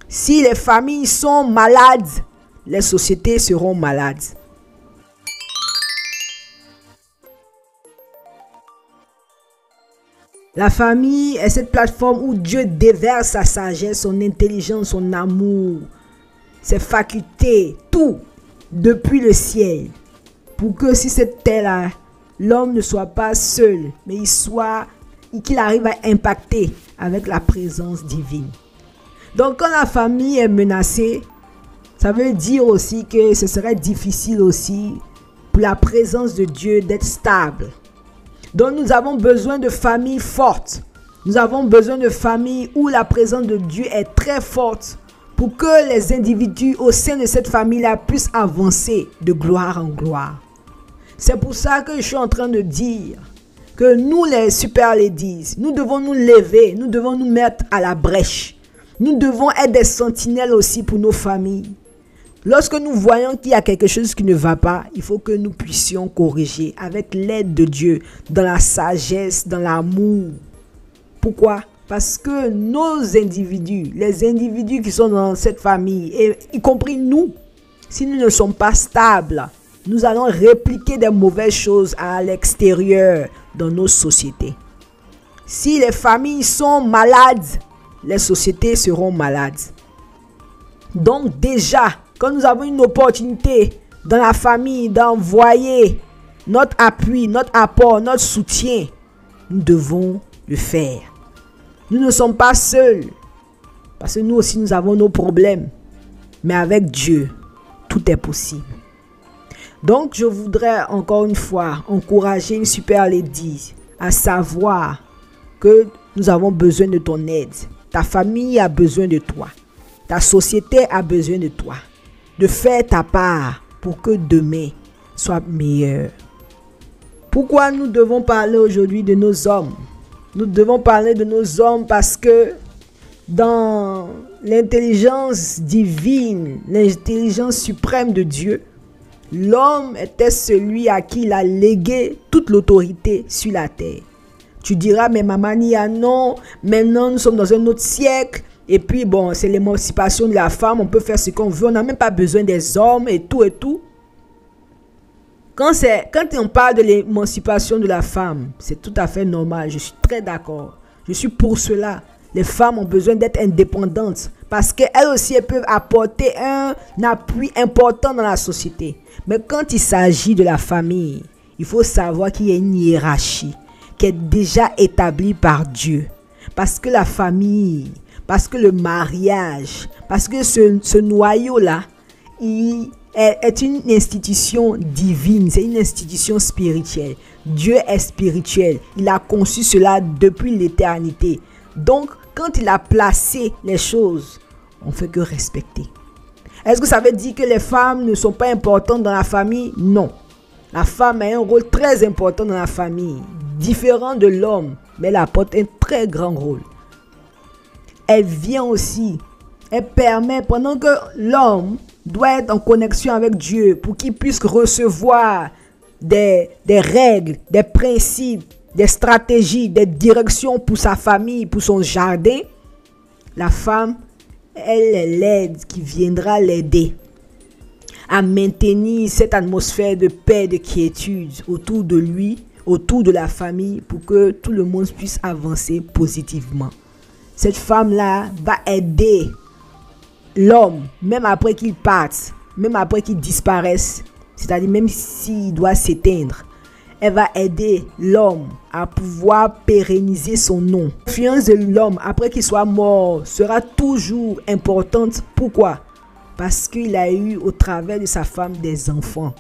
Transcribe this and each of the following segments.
Si les familles sont malades, les sociétés seront malades. La famille est cette plateforme où Dieu déverse sa sagesse, son intelligence, son amour, ses facultés, tout depuis le ciel. Pour que si cette terre-là, l'homme ne soit pas seul, mais qu'il arrive à impacter avec la présence divine. Donc quand la famille est menacée, ça veut dire aussi que ce serait difficile aussi pour la présence de Dieu d'être stable. Donc nous avons besoin de familles fortes. Nous avons besoin de familles où la présence de Dieu est très forte pour que les individus au sein de cette famille-là puissent avancer de gloire en gloire. C'est pour ça que je suis en train de dire que nous les super ladies, nous devons nous lever, nous devons nous mettre à la brèche. Nous devons être des sentinelles aussi pour nos familles. Lorsque nous voyons qu'il y a quelque chose qui ne va pas, il faut que nous puissions corriger avec l'aide de Dieu, dans la sagesse, dans l'amour. Pourquoi? Parce que nos individus, les individus qui sont dans cette famille, et y compris nous, si nous ne sommes pas stables, nous allons répliquer des mauvaises choses à l'extérieur dans nos sociétés. Si les familles sont malades, les sociétés seront malades. Donc déjà, quand nous avons une opportunité dans la famille d'envoyer notre appui, notre apport, notre soutien, nous devons le faire. Nous ne sommes pas seuls, parce que nous aussi nous avons nos problèmes. Mais avec Dieu, tout est possible. Donc je voudrais encore une fois encourager une super lady à savoir que nous avons besoin de ton aide. Ta famille a besoin de toi. Ta société a besoin de toi. De faire ta part pour que demain soit meilleur. Pourquoi nous devons parler aujourd'hui de nos hommes? Nous devons parler de nos hommes parce que dans l'intelligence divine, l'intelligence suprême de Dieu, l'homme était celui à qui il a légué toute l'autorité sur la terre. Tu diras, mais Mamania, non, maintenant nous sommes dans un autre siècle. Et puis bon, c'est l'émancipation de la femme, on peut faire ce qu'on veut, on n'a même pas besoin des hommes et tout et tout. Quand on parle de l'émancipation de la femme, c'est tout à fait normal, je suis très d'accord. Je suis pour cela. Les femmes ont besoin d'être indépendantes parce qu'elles aussi elles peuvent apporter un appui important dans la société. Mais quand il s'agit de la famille, il faut savoir qu'il y a une hiérarchie qui est déjà établie par Dieu. Parce que la famille... Parce que le mariage, parce que ce noyau-là, est une institution divine, c'est une institution spirituelle. Dieu est spirituel, il a conçu cela depuis l'éternité. Donc, quand il a placé les choses, on ne fait que respecter. Est-ce que ça veut dire que les femmes ne sont pas importantes dans la famille? Non. La femme a un rôle très important dans la famille, différent de l'homme, mais elle apporte un très grand rôle. Elle vient aussi, elle permet, pendant que l'homme doit être en connexion avec Dieu pour qu'il puisse recevoir des règles, des principes, des stratégies, des directions pour sa famille, pour son jardin, la femme, elle est l'aide qui viendra l'aider à maintenir cette atmosphère de paix, de quiétude autour de lui, autour de la famille, pour que tout le monde puisse avancer positivement. Cette femme-là va aider l'homme, même après qu'il parte, même après qu'il disparaisse, c'est-à-dire même s'il doit s'éteindre. Elle va aider l'homme à pouvoir pérenniser son nom. La confiance de l'homme après qu'il soit mort sera toujours importante. Pourquoi? Parce qu'il a eu au travers de sa femme des enfants.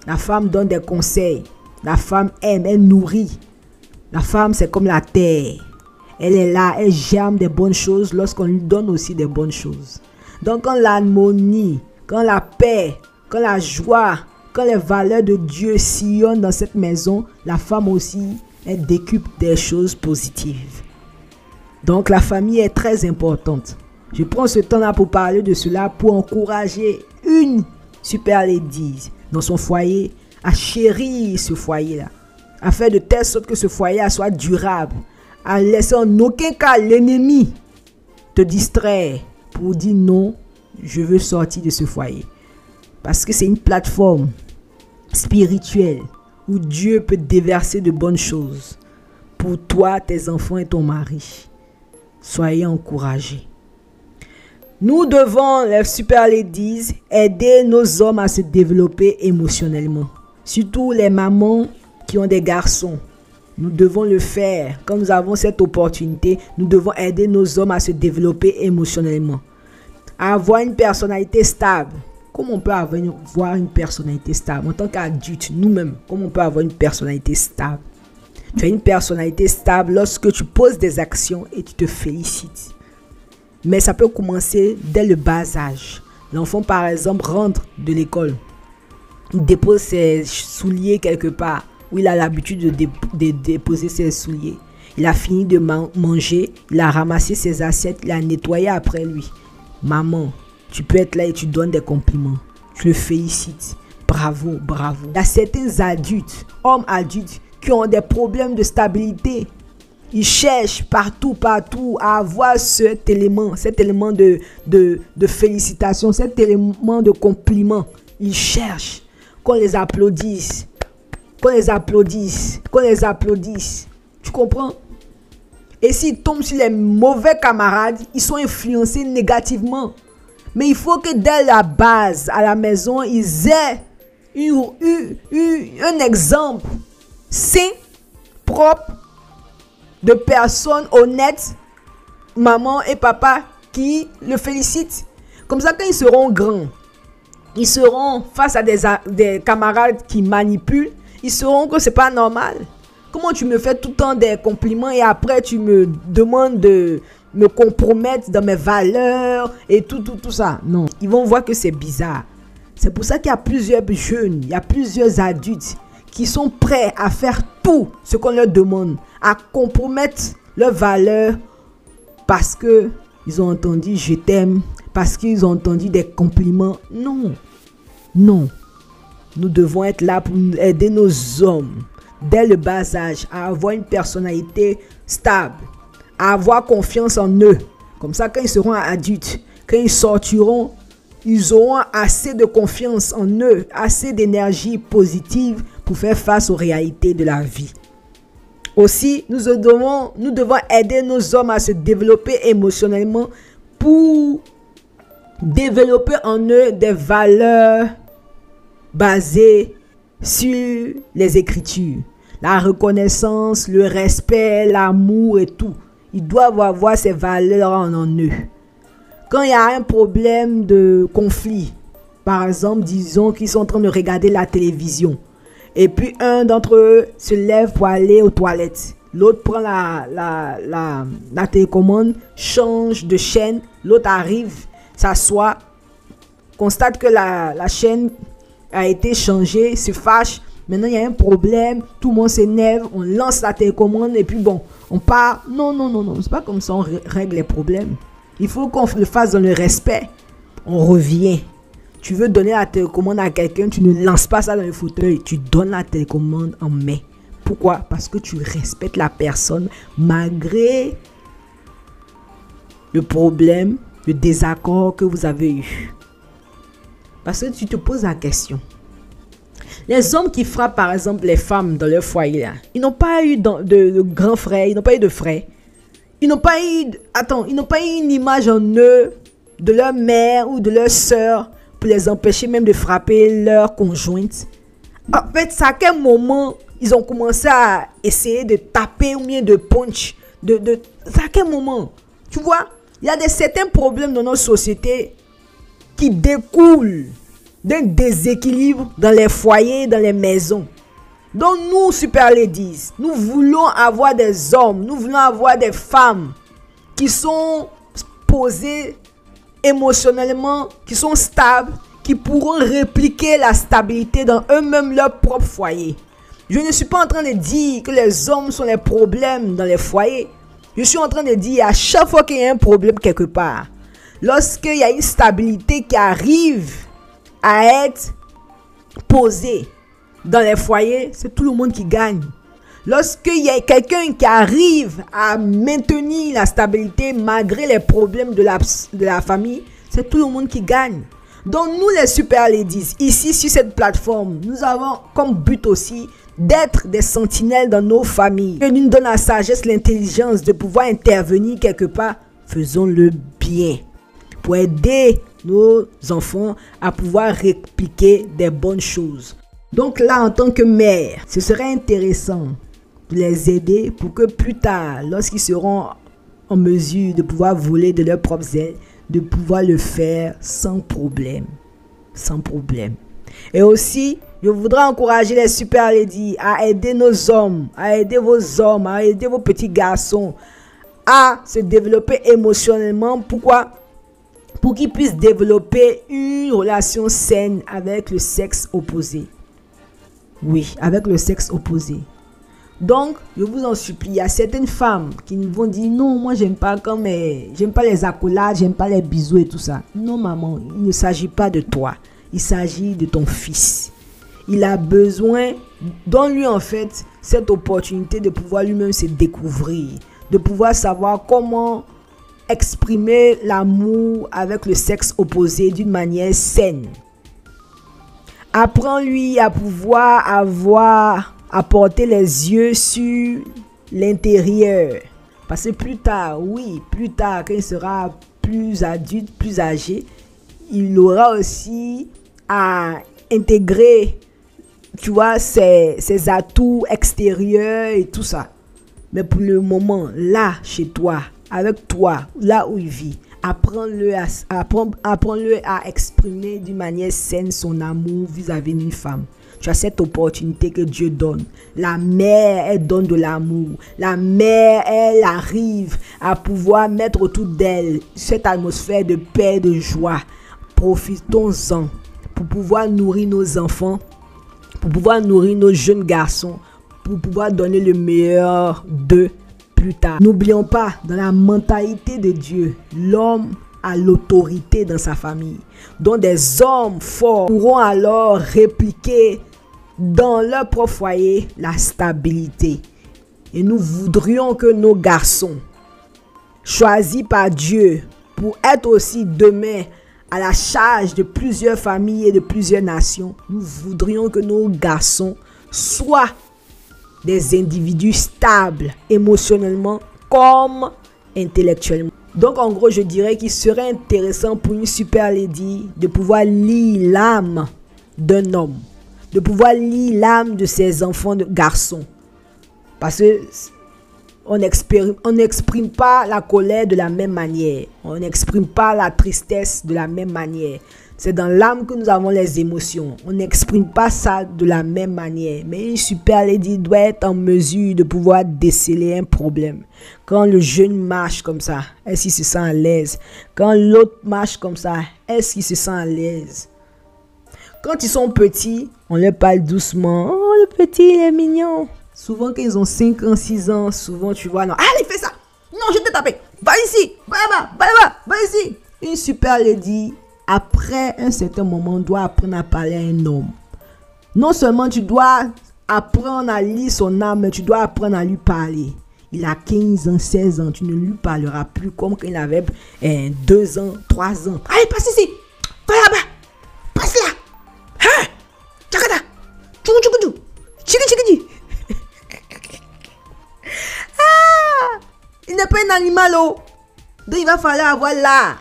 La femme donne des conseils. La femme aime, elle nourrit. La femme, c'est comme la terre. Elle est là, elle germe des bonnes choses lorsqu'on lui donne aussi des bonnes choses. Donc quand l'harmonie, quand la paix, quand la joie, quand les valeurs de Dieu sillonnent dans cette maison, la femme aussi, elle décuple des choses positives. Donc la famille est très importante. Je prends ce temps-là pour parler de cela, pour encourager une super lady dans son foyer à chérir ce foyer-là, à faire de telle sorte que ce foyer soit durable, à laisser en aucun cas l'ennemi te distraire pour dire non, je veux sortir de ce foyer. Parce que c'est une plateforme spirituelle où Dieu peut déverser de bonnes choses pour toi, tes enfants et ton mari. Soyez encouragés. Nous devons, les super ladies, aider nos hommes à se développer émotionnellement. Surtout les mamans qui ont des garçons. Nous devons le faire. Quand nous avons cette opportunité, nous devons aider nos hommes à se développer émotionnellement. À avoir une personnalité stable. Comment on peut avoir une personnalité stable? En tant qu'adulte, nous-mêmes, comment on peut avoir une personnalité stable? Tu as une personnalité stable lorsque tu poses des actions et tu te félicites. Mais ça peut commencer dès le bas âge. L'enfant, par exemple, rentre de l'école. Il dépose ses souliers quelque part où il a l'habitude de déposer ses souliers. Il a fini de manger, il a ramassé ses assiettes, il a nettoyé après lui. Maman, tu peux être là et tu donnes des compliments. Tu le félicites. Bravo, bravo. Il y a certains adultes, hommes adultes, qui ont des problèmes de stabilité. Ils cherchent partout à avoir cet élément de félicitations, cet élément de compliment. Ils cherchent qu'on les applaudisse, qu'on les applaudisse, qu'on les applaudisse. Tu comprends? Et s'ils tombent sur les mauvais camarades, ils sont influencés négativement. Mais il faut que dès la base, à la maison, ils aient un exemple sain, propre, de personnes honnêtes, maman et papa, qui le félicitent. Comme ça, quand ils seront grands, ils seront face à des camarades qui manipulent, ils sauront que c'est pas normal. Comment tu me fais tout le temps des compliments et après tu me demandes de me compromettre dans mes valeurs et tout ça. Non, ils vont voir que c'est bizarre. C'est pour ça qu'il y a plusieurs jeunes, il y a plusieurs adultes qui sont prêts à faire tout ce qu'on leur demande, à compromettre leurs valeurs parce que ils ont entendu je t'aime, parce qu'ils ont entendu des compliments. Non, non. Nous devons être là pour aider nos hommes dès le bas âge à avoir une personnalité stable, à avoir confiance en eux. Comme ça, quand ils seront adultes, quand ils sortiront, ils auront assez de confiance en eux, assez d'énergie positive pour faire face aux réalités de la vie. Aussi, nous devons aider nos hommes à se développer émotionnellement pour développer en eux des valeurs basées sur les Écritures. La reconnaissance, le respect, l'amour et tout. Ils doivent avoir ces valeurs en eux. Quand il y a un problème de conflit, par exemple, disons qu'ils sont en train de regarder la télévision, et puis un d'entre eux se lève pour aller aux toilettes. L'autre prend la télécommande, change de chaîne, l'autre arrive, s'assoit, constate que la chaîne a été changée, se fâche. Maintenant, il y a un problème, tout le monde s'énerve, on lance la télécommande et puis bon, on part. Non, c'est pas comme ça on règle les problèmes. Il faut qu'on le fasse dans le respect. On revient. Tu veux donner la télécommande à quelqu'un, tu ne lances pas ça dans le fauteuil, tu donnes la télécommande en main. Pourquoi? Parce que tu respectes la personne malgré le problème, le désaccord que vous avez eu. Parce que tu te poses la question. Les hommes qui frappent par exemple les femmes dans leur foyer, là, ils n'ont pas eu de grands frères, ils n'ont pas eu de frères. Ils n'ont pas eu une image en eux de leur mère ou de leur sœur pour les empêcher même de frapper leur conjointe. En fait, c'est à quel moment ils ont commencé à essayer de taper ou bien de punch. C'est à quel moment? Tu vois, il y a certains problèmes dans notre société qui découlent d'un déséquilibre dans les foyers, dans les maisons. Donc nous, super ladies, nous voulons avoir des hommes, nous voulons avoir des femmes qui sont posées émotionnellement, qui sont stables, qui pourront répliquer la stabilité dans eux-mêmes leur propre foyer. Je ne suis pas en train de dire que les hommes sont les problèmes dans les foyers. Je suis en train de dire à chaque fois qu'il y a un problème quelque part, lorsqu'il y a une stabilité qui arrive à être posée dans les foyers, c'est tout le monde qui gagne. Lorsqu'il y a quelqu'un qui arrive à maintenir la stabilité malgré les problèmes de la famille, c'est tout le monde qui gagne. Donc nous les Super Ladies, ici sur cette plateforme, nous avons comme but aussi d'être des sentinelles dans nos familles. Dieu nous donne la sagesse, l'intelligence de pouvoir intervenir quelque part. Faisons-le bien pour aider nos enfants à pouvoir répliquer des bonnes choses. Donc là, en tant que mère, ce serait intéressant de les aider pour que plus tard, lorsqu'ils seront en mesure de pouvoir voler de leurs propres ailes, de pouvoir le faire sans problème. Sans problème. Et aussi, je voudrais encourager les Super Ladies à aider nos hommes, à aider vos hommes, à aider vos petits garçons à se développer émotionnellement. Pourquoi? Pour qu'ils puissent développer une relation saine avec le sexe opposé. Oui, avec le sexe opposé. Donc, je vous en supplie, il y a certaines femmes qui vont dire non, moi j'aime pas j'aime pas les accolades, j'aime pas les bisous et tout ça. Non maman, il ne s'agit pas de toi, il s'agit de ton fils. Il a besoin, donne-lui en fait cette opportunité de pouvoir lui-même se découvrir, de pouvoir savoir comment exprimer l'amour avec le sexe opposé d'une manière saine. Apprends-lui à pouvoir à porter les yeux sur l'intérieur. Parce que plus tard, quand il sera plus adulte, plus âgé, il aura aussi à intégrer, tu vois, ses atouts extérieurs et tout ça. Mais pour le moment, là, chez toi, avec toi, là où il vit, apprends-le à exprimer d'une manière saine son amour vis-à-vis d'une femme. Tu as cette opportunité que Dieu donne. La mère, elle donne de l'amour. La mère, elle arrive à pouvoir mettre autour d'elle cette atmosphère de paix, de joie. Profitons-en pour pouvoir nourrir nos enfants, pour pouvoir nourrir nos jeunes garçons, pour pouvoir donner le meilleur d'eux plus tard. N'oublions pas, dans la mentalité de Dieu, l'homme a l'autorité dans sa famille. Donc des hommes forts pourront alors répliquer dans leur propre foyer la stabilité. Et nous voudrions que nos garçons, choisis par Dieu pour être aussi demain à la charge de plusieurs familles et de plusieurs nations, nous voudrions que nos garçons soient des individus stables émotionnellement comme intellectuellement. Donc en gros, je dirais qu'il serait intéressant pour une Super Lady de pouvoir lire l'âme d'un homme, de pouvoir lire l'âme de ses enfants de garçons. Parce que on n'exprime pas la colère de la même manière. On n'exprime pas la tristesse de la même manière. C'est dans l'âme que nous avons les émotions. On n'exprime pas ça de la même manière. Mais une Super Lady doit être en mesure de pouvoir déceler un problème. Quand le jeune marche comme ça, est-ce qu'il se sent à l'aise? Quand l'autre marche comme ça, est-ce qu'il se sent à l'aise? Quand ils sont petits, on leur parle doucement. Oh, le petit, il est mignon. Souvent, quand ils ont 5 ans, 6 ans, souvent, tu vois, non, allez, fais ça. Non, je t'ai tapé. Va ici, va là-bas, va ici. Une Super Lady, après un certain moment, doit apprendre à parler à un homme. Non seulement tu dois apprendre à lire son âme, mais tu dois apprendre à lui parler. Il a 15 ans, 16 ans, tu ne lui parleras plus comme quand il avait 2 ans, 3 ans. Allez, passe ici, va là-bas, passe là. Hein? Tchakada, tchoukou, chiki. Il n'est pas un animal, oh. Donc il va falloir avoir l'art.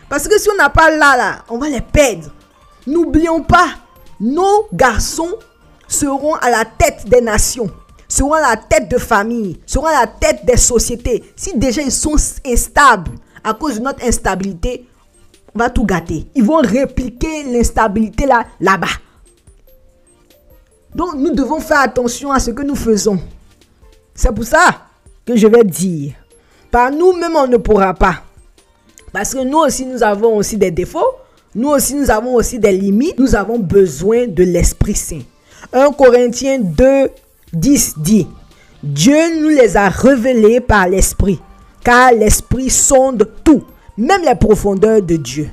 Parce que si on n'a pas l'art là, on va les perdre. N'oublions pas, nos garçons seront à la tête des nations, seront à la tête de familles, seront à la tête des sociétés. Si déjà ils sont instables à cause de notre instabilité, on va tout gâter. Ils vont répliquer l'instabilité là-bas. Donc nous devons faire attention à ce que nous faisons. C'est pour ça que je vais dire, par nous-mêmes on ne pourra pas. Parce que nous aussi nous avons aussi des défauts, nous aussi nous avons aussi des limites, nous avons besoin de l'Esprit Saint. 1 Corinthiens 2, 10 dit, Dieu nous les a révélés par l'Esprit, car l'Esprit sonde tout, même les profondeurs de Dieu.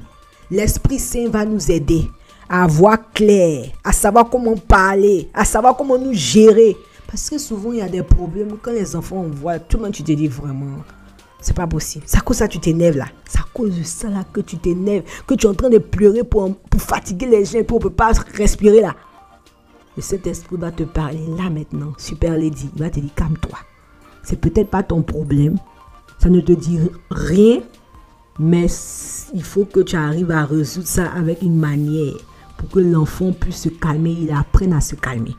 L'Esprit Saint va nous aider à voir clair, à savoir comment parler, à savoir comment nous gérer. Parce que souvent, il y a des problèmes. Quand les enfants voient, tout le monde, tu te dis vraiment, c'est pas possible. C'est à cause de ça que tu t'énerves là. C'est à cause de ça là que tu t'énerves. Que tu es en train de pleurer pour fatiguer les gens, pour ne pas respirer là. Le Saint-Esprit va te parler là maintenant. Super Lady, il va te dire, calme-toi. C'est peut-être pas ton problème. Ça ne te dit rien. Mais il faut que tu arrives à résoudre ça avec une manière. Pour que l'enfant puisse se calmer. Il apprenne à se calmer.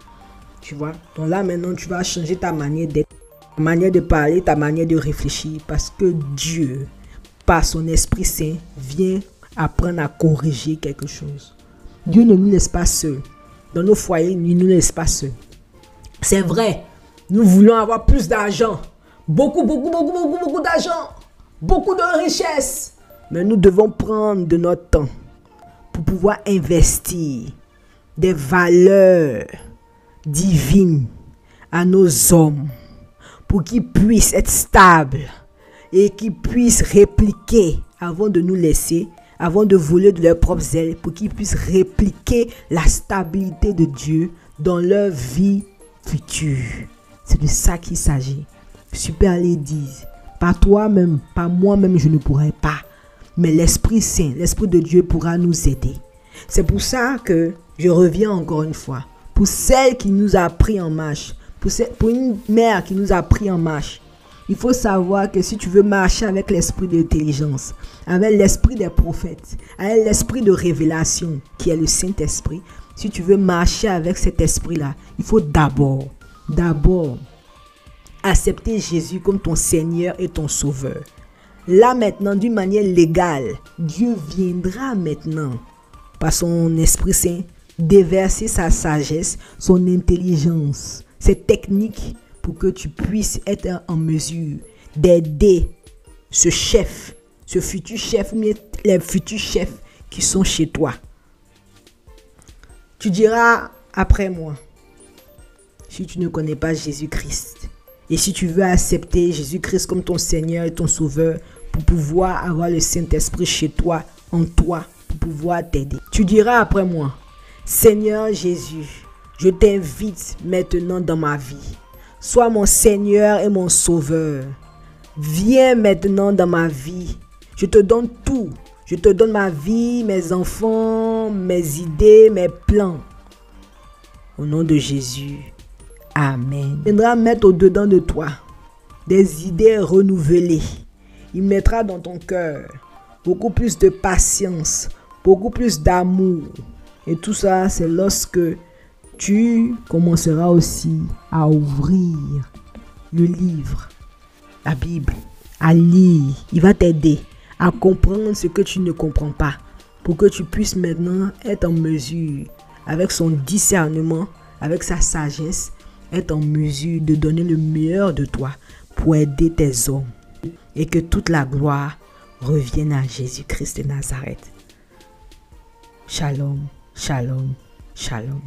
Tu vois? Donc là maintenant, tu vas changer ta manière d'être. Ta manière de parler, ta manière de réfléchir. Parce que Dieu, par son Esprit Saint, vient apprendre à corriger quelque chose. Dieu ne nous laisse pas seuls. Dans nos foyers, il ne nous laisse pas seuls. C'est vrai, nous voulons avoir plus d'argent. Beaucoup d'argent. Beaucoup de richesses. Mais nous devons prendre de notre temps pour pouvoir investir des valeurs divines à nos hommes. Pour qu'ils puissent être stables et qu'ils puissent répliquer avant de nous laisser. Avant de voler de leurs propres ailes, pour qu'ils puissent répliquer la stabilité de Dieu dans leur vie future. C'est de ça qu'il s'agit. Super Lady, pas toi-même, pas moi-même, je ne pourrais pas. Mais l'Esprit Saint, l'Esprit de Dieu pourra nous aider. C'est pour ça que je reviens encore une fois. Pour celle qui nous a pris en marche, pour une mère qui nous a pris en marche, il faut savoir que si tu veux marcher avec l'esprit d'intelligence, avec l'esprit des prophètes, avec l'esprit de révélation qui est le Saint-Esprit, si tu veux marcher avec cet esprit-là, il faut d'abord accepter Jésus comme ton Seigneur et ton Sauveur. Là maintenant, d'une manière légale, Dieu viendra maintenant, par son Esprit Saint, déverser sa sagesse, son intelligence, ses techniques, pour que tu puisses être en mesure d'aider ce chef, ce futur chef, ou les futurs chefs qui sont chez toi. Tu diras après moi, si tu ne connais pas Jésus-Christ, et si tu veux accepter Jésus-Christ comme ton Seigneur et ton Sauveur, pour pouvoir avoir le Saint-Esprit chez toi, en toi, pour pouvoir t'aider. Tu diras après moi, Seigneur Jésus, je t'invite maintenant dans ma vie. Sois mon Seigneur et mon Sauveur. Viens maintenant dans ma vie. Je te donne tout. Je te donne ma vie, mes enfants, mes idées, mes plans. Au nom de Jésus. Amen. Il viendra mettre au-dedans de toi des idées renouvelées. Il mettra dans ton cœur beaucoup plus de patience, beaucoup plus d'amour. Et tout ça, c'est lorsque tu commenceras aussi à ouvrir le livre, la Bible, à lire. Il va t'aider à comprendre ce que tu ne comprends pas, pour que tu puisses maintenant être en mesure, avec son discernement, avec sa sagesse, être en mesure de donner le meilleur de toi pour aider tes hommes. Et que toute la gloire revienne à Jésus-Christ de Nazareth. Shalom, shalom, shalom.